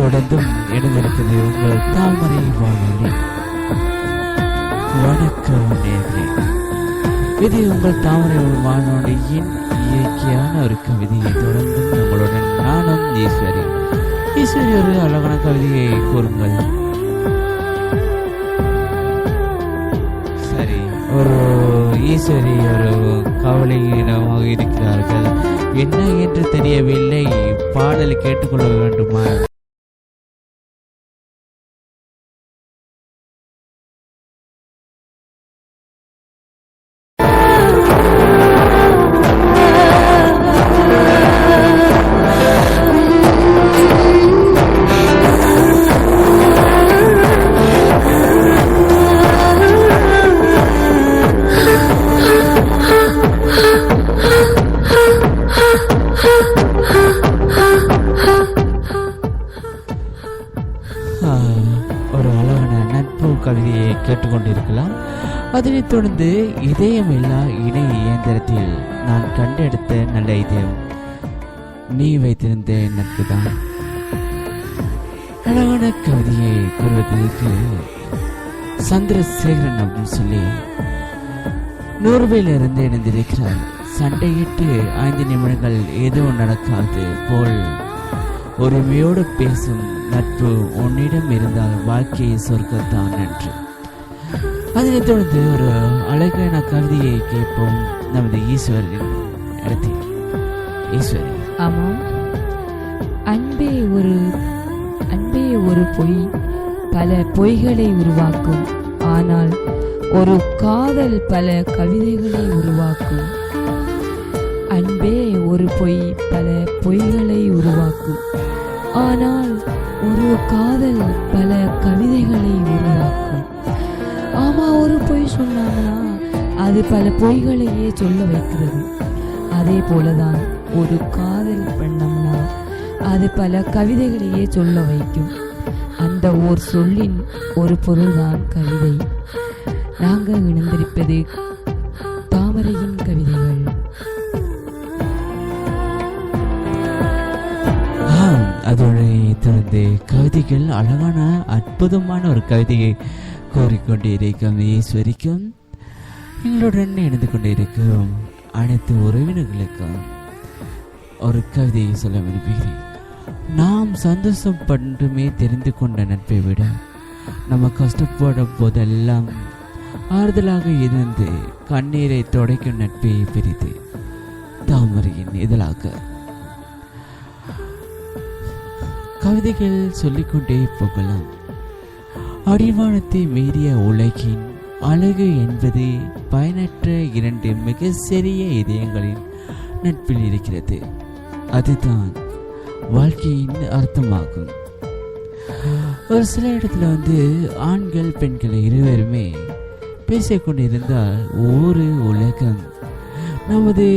தொடர்ந்தும் இணைந்திருக்கிறது உங்கள் தாமரை வானொலி. வணக்கம் நேயர்களே, இது உங்கள் தாமரை வானொலியின் இயற்கையான ஒரு கவிதையை தொடர்ந்தும் உங்களுடன் நானும் ஈஸ்வரி. ஈஸ்வரி ஒரு அழகான கவிதையை கூறுங்கள். சரி, ஒரு ஈஸ்வரி ஒரு கவலையினமாக இருக்கிறார்கள். என்ன என்று தெரியவில்லை, பாடலை கேட்டுக்கொள்ள வேண்டுமா? ஒரு அழகான நட்பு கவிதையை கேட்டுக்கொண்டிருக்கலாம். அதனைத் தொடர்ந்து இதயமில்லா இணை இயந்திரத்தில் நான் கண்டெடுத்த நல்ல இதயம் நீ வைத்திருந்த நட்பு தான். அழகான கவிதையை கூறுவதற்கு சந்திரசேகரன் அப்படின்னு சொல்லி நோர்வேலிருந்து இணைந்திருக்கிறார். சண்டையிட்டு 5 நிமிடங்கள் எதுவும் நடக்காது போல் ஒருமையோடு பேசும் நட்பு உன்னிடம் இருந்தால் வாழ்க்கையை சொர்க்கத்தான் என்று. அதனைத் தொடர்ந்து ஒரு அழகான கவிதையை கேட்போம் நமது ஈஸ்வரின் இடத்தில். ஈஸ்வரி. ஆமாம், அன்பே ஒரு பொய் பல பொய்களை உருவாக்கும். ஆனால் ஒரு காதல் பல கவிதைகளை உருவாக்கும். அன்பே ஒரு பொய் பல பொய்களை உருவாக்கும். ஆனால் ஒரு காதல் பல கவிதைகளை உருவாக்கும். ஆமா, ஒரு பொய் சொன்னாங்கன்னா அது பல பொய்களையே சொல்ல வைக்கிறது. அதே போலதான் ஒரு காதல் பண்ணோம்னா அது பல கவிதைகளையே சொல்ல வைக்கும். அந்த ஓர் சொல்லின் ஒரு பொருள்தான் கவிதை. நாங்கள் இணைந்திருப்பது தாமரையின் கவிதைகள். அதோடு தொடர்ந்து கவிதைகள் அழகான அற்புதமான ஒரு கவிதையை கோரிக்கொண்டிருக்கும் ஈஸ்வரிக்கும் எங்களுடன் இணைந்து கொண்டிருக்கும் அனைத்து உறவினர்களுக்கும் ஒரு கவிதையை சொல்ல விரும்புகிறேன். நாம் சந்தோஷம் பண்டுமே தெரிந்து கொண்ட நட்பை விட நம்ம கஷ்டப்படும் போதெல்லாம் ஆறுதலாக இருந்து கண்ணீரை துடைக்கும் நட்பை பிரித்து தாமரையின் இதழாக கவிதைகள் சொல்லிக்கொண்டே போகலாம். அடிவானத்தை மீறிய உலகின் அழகு என்பது பயனற்ற 2 மிக சிறிய இதயங்களின் நட்பில் இருக்கிறது. அதுதான் வாழ்க்கையின் அர்த்தமாகும். ஒரு சில இடத்துல ஆண்கள் பெண்கள் இருவருமே பேசிக்கொண்டிருந்தால் ஒரு உலகம் நமது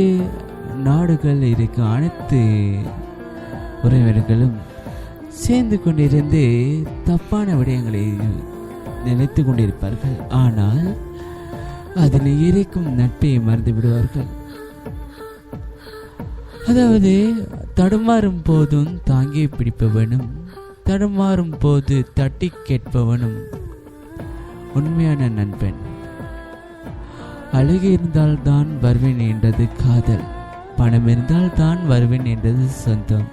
நாடுகள் இருக்க அனைத்து உறவினர்களும் சேர்ந்து கொண்டிருந்து தப்பான விடயங்களை நினைத்து கொண்டிருப்பார்கள். ஆனால் அதில் இருக்கும் நட்பை மறந்து விடுவார்கள். அதாவது தடுமாறும் போதும் தாங்கி பிடிப்பவனும் தடுமாறும் போது தட்டி கேட்பவனும் உண்மையான நண்பன். அழகு இருந்தால் தான் வருவேன் என்றது காதல், பணம் இருந்தால் தான் வருவேன் என்றது சொந்தம்,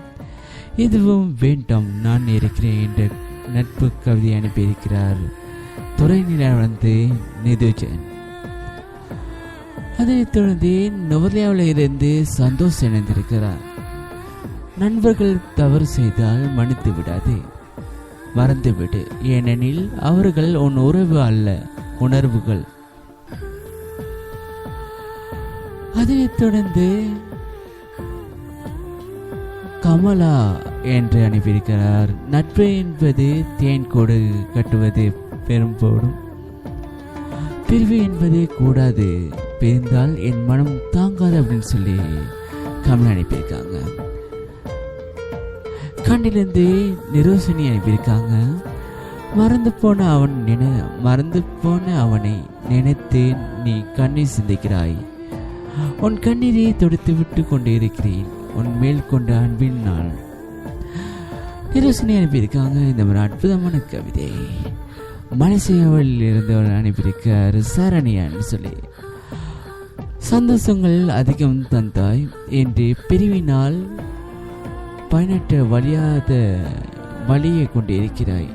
எதுவும் வேண்டாம் நான் இருக்கிறேன் என்ற நட்பு கவிதை அனுப்பியிருக்கிறார் துறைநிலை நிதுஜன். அதைத் தொடர்ந்து நுவர்லியாவில் இருந்து சந்தோஷ் இணைந்திருக்கிறார். நண்பர்கள் தவறு செய்தால் மன்னித்து விடாது, மறந்துவிடு, ஏனெனில் அவர்கள் உன் உறவு அல்ல, உணர்வுகள். அதைத் தொடர்ந்து கமலா என்று அனுப்பியிருக்கிறார். நட்பு என்பது தேன் கோடு கட்டுவது பெரும் போடும், பிரிவு என்பது கூடாது, பிரிந்தால் என் மனம் தாங்காது அப்படின்னு சொல்லி கமலா அனுப்பியிருக்காங்க. கண்ணிலிருந்து நிரோசினி அனுப்பியிருக்காங்க. மறந்து போன அவனை நினைத்து நீ கண்ணீர் சிந்திக்கிறாய், உன் கண்ணீரை தொடுத்து விட்டு கொண்டு இருக்கிறேன், உன் மேல் கொண்ட அன்பின் நாள். நிரோசினி அனுப்பியிருக்காங்க இந்த மாதிரி அற்புதமான கவிதை. மனசேவல் இருந்தவர் அனுப்பியிருக்காரு சரணியான்னு சொல்லி. சந்தோஷங்கள் அதிகம் தந்தாய் என்று பிரிவினால் பயனற்ற வழியை கொண்டு இருக்கிறாய்.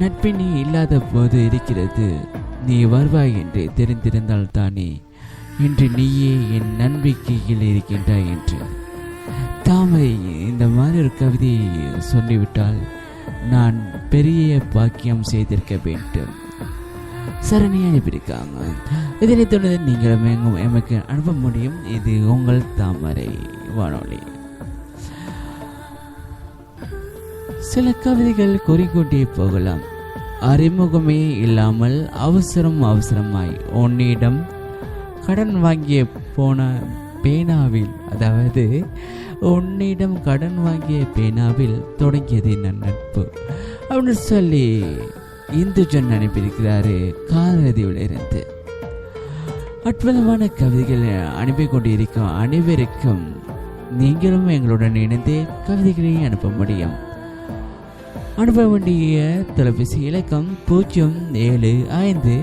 நட்பினி இல்லாத போது இருக்கிறது, நீ வருவாய் என்று தெரிந்திருந்தால் தானே இன்று நீயே என் நம்பிக்கையில் இருக்கின்றாய் என்று. தாமரை இந்த மாதிரி ஒரு கவிதையை சொல்லிவிட்டால் நான் பெரிய பாக்கியம் செய்திருக்க வேண்டும். சரணியை அனுப்பியிருக்காங்க. இதனை தொடர்ந்து நீங்களும் எமக்கு அனுப்ப முடியும். இது உங்கள் தாமரை வானொலி. சில கவிதைகள் கூறிக்கொண்டே போகலாம். அறிமுகமே இல்லாமல் அவசரமாய் உன்னிடம் கடன் வாங்கிய பேனாவில், அதாவது உன்னிடம் கடன் வாங்கிய பேனாவில் தொடங்கியது என் நட்பு அப்படின்னு சொல்லி இந்துஜன் அனுப்பியிருக்கிறாரு காலதியில் இருந்து. அற்புதமான கவிதைகள் அனுப்பி கொண்டிருக்கும் அனைவருக்கும் நீங்களும் எங்களுடன் இணைந்து கவிதைகளை அனுப்ப முடியும். அனுப்ப வேண்டிய தொலைபேசி இலக்கம் 0750177793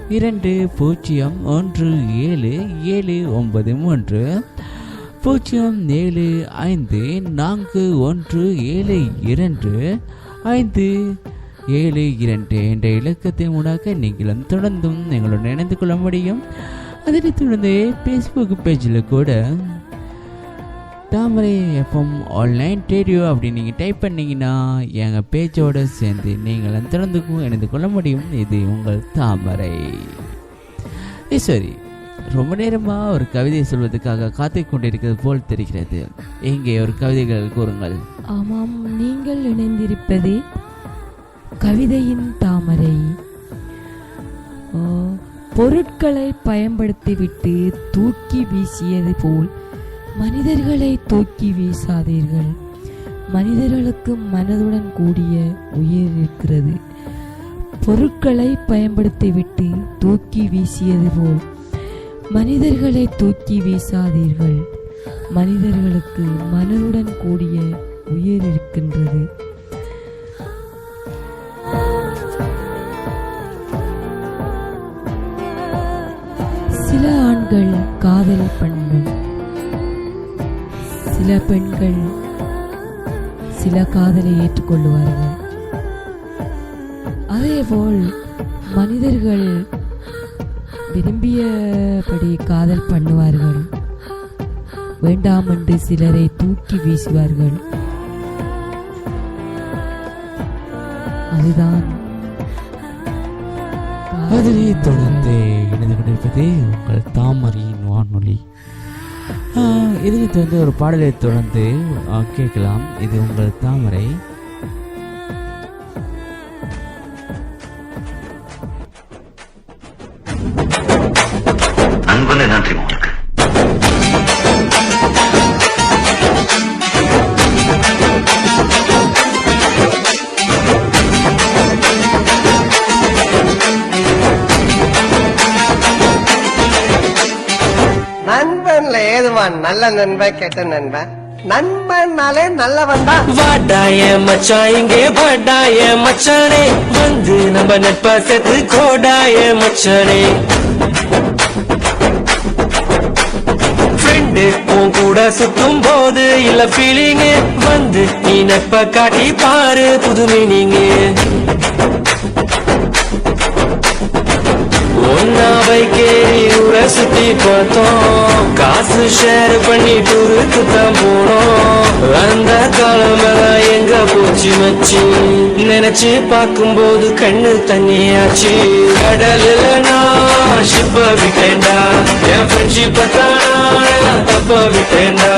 0754172572 என்ற இலக்கத்தின் மூலமாக நீங்களும் தொடர்ந்தும் எங்களுடன் இணைந்து கொள்ள முடியும். அதனைத் தொடர்ந்து ஃபேஸ்புக் பேஜில் கூட தாமரை எஃப்எம் ஆன்லைன் ரேடியோ அப்படின்னு நீங்கள் டைப் பண்ணிங்கன்னா எங்கள் பேச்சோடு சேர்ந்து நீங்களும் தொடர்ந்துக்கும் இணைந்து கொள்ள முடியும். இது உங்கள் தாமரை. சரி, ரொம்ப நேரமாக ஒரு கவிதை சொல்வதற்காக காத்து கொண்டிருக்கிறது போல் தெரிகிறது. எங்கே ஒரு கவிதைகள் கூறுங்கள். ஆமாம், நீங்கள் இணைந்திருப்பதே கவிதையின் தாமரை. பொருட்களை பயன்படுத்திவிட்டு தூக்கி வீசியது போல் மனிதர்களை தூக்கி வீசாதீர்கள். மனிதர்களுக்கு மனதுடன் கூடிய உயிர் இருக்கிறது. பொருட்களை பயன்படுத்திவிட்டு தூக்கி வீசியது போல் மனிதர்களை தூக்கி வீசாதீர்கள். மனிதர்களுக்கு மனதுடன் கூடிய உயிர் இருக்கின்றது. சில ஆண்கள் காதல் பண்ணும், சில பெண்கள் சில காதலை ஏற்றுக்கொள்வார்கள். அதேபோல் மனிதர்கள் விரும்பியபடி காதல் பண்ணுவார்கள். வேண்டாம் என்று சிலரை தூக்கி வீசுவார்கள். அதுதான் அதனை தொடர்ந்து இணைந்து கொண்டிருப்பதே உங்கள் தாமரையின் வானொலி. இதனை தொடர்ந்து ஒரு பாடலை தொடர்ந்து கேட்கலாம். இது உங்கள் தாமரை. அன்புள்ள நன்றி உங்களுக்கு. நண்பன்ல ஏதுவான் நல்ல நண்பன் கெட்ட நண்பன். நண்பன்னாலே நல்லவன் தான். வாடாய மச்சான் இங்கே வாடாய மச்சானே, வந்து நம்ம நட்பா சேர்த்து கோடாய மச்சானே. ஃப்ரெண்டு உன் கூட சுத்தும் போது இல்ல ஃபீலிங்கு, வந்து நீ நட்ப காட்டி பாரு புது மீனிங்கு. ஒன்னாவை கேரி ஊரை சுத்தி பார்த்தோம், காசு ஷேர் பண்ணி டூருக்கு தான் போனோம். அந்த காலமெல்லாம் எங்க போச்சு மச்சி, நினைச்சு பார்க்கும்போது கண்ணு தண்ணியாச்சு. கடலில் நான் ஷிப்ப விட்டேன்டா, என் ஃப்ரெண்ட்ஷிப்ப தான் தப்ப விட்டேன்டா.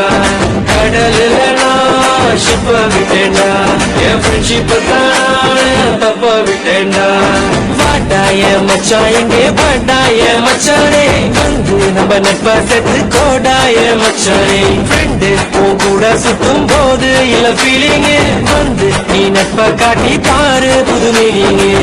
கடலில் நான் ஷிப்ப விட்டேன்டா, என் ஃப்ரெண்ட்ஷிப்ப தான் தப்ப விட்டேன்டா. வாடாய மச்சான் இங்கே வாடாய மச்சானே, வந்து நம்ம நட்பா சேர்த்து கோடாய மச்சானே. ஃப்ரெண்டு உன் கூட சுத்தும் போது இல்ல ஃபீலிங்கு, வந்து நீ நட்ப காட்டி பாரு புது மீனிங்கு.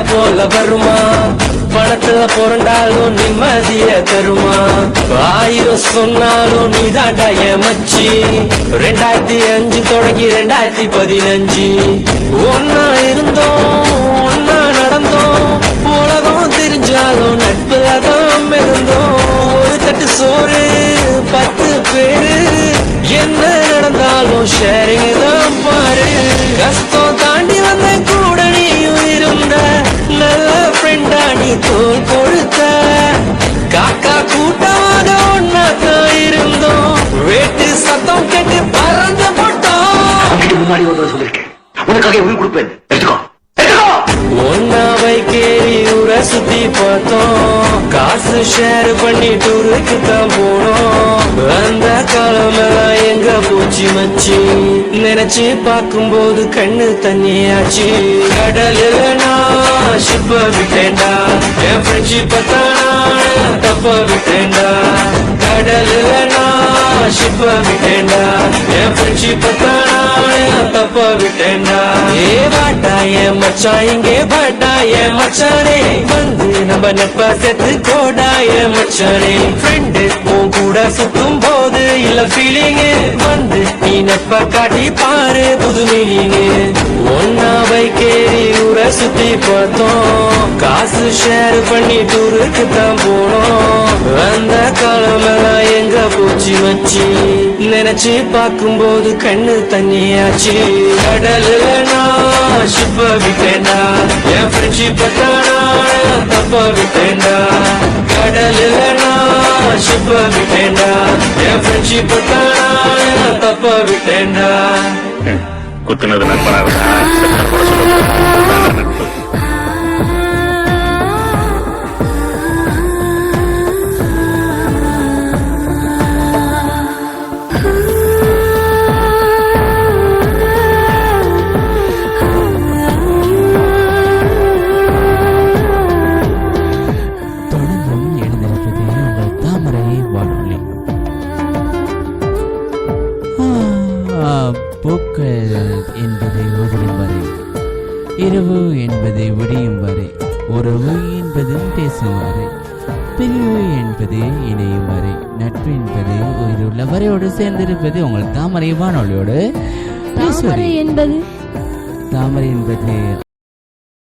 போல வருமா பணத்துல புரண்டாலும் நிம்மதிய தருமா 1000 சொன்னாலும் நீதாண்டா என் மச்சி 2005 தொடங்கி 2015 ஒன்னா இருந்தோம் ஒன்னா நடந்தோம் உலகம் தெரிஞ்சாலும் நட்புலதான் இருந்தோம் ஒரு தட்டு சோறு 10 பேரு என்ன நடந்தாலும் ஷேரிங் தான் பாரு கஷ்டம் தாண்டி வந்த கூட நீயும் இருந்த நல்ல ஃப்ரெண்டா நீ தோல் கொடுத்த காக்கா கூட்டமாக ஒன்னாத்தான் இருந்தோம் வேட்டு சத்தம் கேட்டு பறந்து போட்டோம் முன்னாடி ஒரு சொல்லிருக்கேன் உனக்காக உயிர் கொடுப்பேன் எடுத்துக்கோ ஒன்னாவை கேரி ஊரை சுத்தி பார்த்தோம் காசு ஷேர் பண்ணி டூருக்கு தான் போனோம் அந்த காலமெல்லாம் எங்க போச்சு மச்சி நினைச்சு பார்க்கும்போது கண்ணு தண்ணியாச்சு கடலுல நான் ஷிப்ப விட்டேன்டா என் ஃப்ரெண்ட்ஷிப் தப்ப விட்டேன்டா கடலுல நான் ஷிப்ப விட்டேன்டா என் ஃப்ரெண்ட்ஷிப் தப்ப விட்டேன்டா ஏ வாட்டா என் மச்சான் இங்கே பாட்டா என் மச்சானே வந்து நம்ம நட்பா சேர்த்து கோடா என் மச்சானே ஃப்ரெண்டு உன் கூட சுத்தும் போது இல்ல ஃபீலிங் வந்து நீ நட்பா காட்டி பாரு புது மீனிங் ஒன்னாவை கேரி ஊரை சுத்தி பார்த்தோம் காசு ஷேர் பண்ணி டூருக்கு தான் போனோம் அந்த காலமெல்லாம் எங்க போச்சு மச்சி நினைச்சு பார்க்கும்போது கண்ணு தண்ணியாச்சு கடலுல நான் ஷிப்ப விட்டேன்டா என் ஃப்ரெண்ட்ஷிப் தப்ப விட்டேன்டா கடலுல நான் ஷிப்ப விட்டேன்டா என் ஃப்ரெண்ட்ஷிப் தப்ப விட்டேன்டா குத்துனது நண்பனா தொடர்ந்தும் எழுந்திருப்பது உங்கள் தாமரை வானொலி. பூக்கள் என்பதை உதிரும் வரை, இரவு என்பதை விடியும் வரை, உறவு என்பது பேசும் வரை, பிரிவு என்பது இணையும் வரை, நட்பு என்பது உயிருள்ள வரையோடு சேர்ந்திருப்பது உங்கள் தாமரை வானொலியோடு. தாமரை என்பது தாமரை என்பது